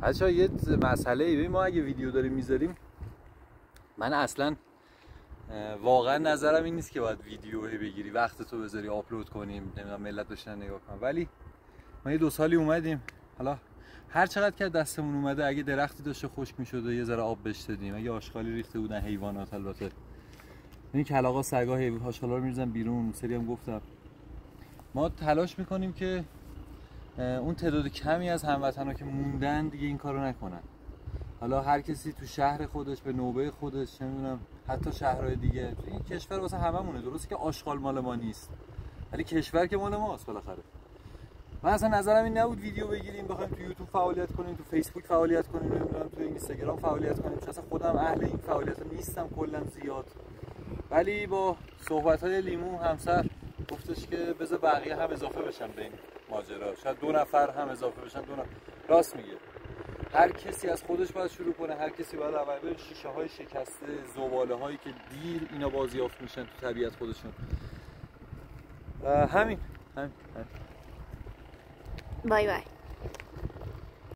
بچه‌ها یه مسئله ببین، ما اگه ویدیو داریم میذاریم، من اصلا واقعا نظرم این نیست که باید ویدیو بگیری وقت تو بذاری آپلود کنیم نمیدونم ملت بشن نگاه کنن، ولی ما یه 2 سالی اومدیم، حالا هر چقدر که دستمون اومده اگه درختی داشته خشک میشد یه ذره آب بهش دادیم، اگه آشغالی ریخته بودن حیوانات، البته این کلاغا سگا آشغالا رو میریزن بیرون، سری هم گفتم ما تلاش میکنیم که اون تعداد کمی از هموطنا که موندن دیگه این کارو نکنن. حالا هر کسی تو شهر خودش به نوبه خودش، نمیدونم حتی شهرهای دیگه، این کشور واسه هممونه، درسته که آشغال مال ما نیست ولی کشور که مال ماست بالاخره. من اصلا نظرم این نبود ویدیو بگیریم بخوایم تو یوتیوب فعالیت کنیم، تو فیسبوک فعالیت کنیم، نمیدونم تو اینستاگرام فعالیت کنیم، چون اصلا خودم اهل این فعالیت نیستم کلا زیاد. ولی با صحبت‌های لیمو همسر گفتش که بذار بقیه هم اضافه بشن به این ماجرا، شاید 2 نفر هم اضافه بشن. راست میگه، هر کسی از خودش باید شروع کنه، هر کسی باید اول بره شیشه های شکسته، زباله هایی که دیر اینا بازیافت میشن تو طبیعت خودشون. همین. بای بای.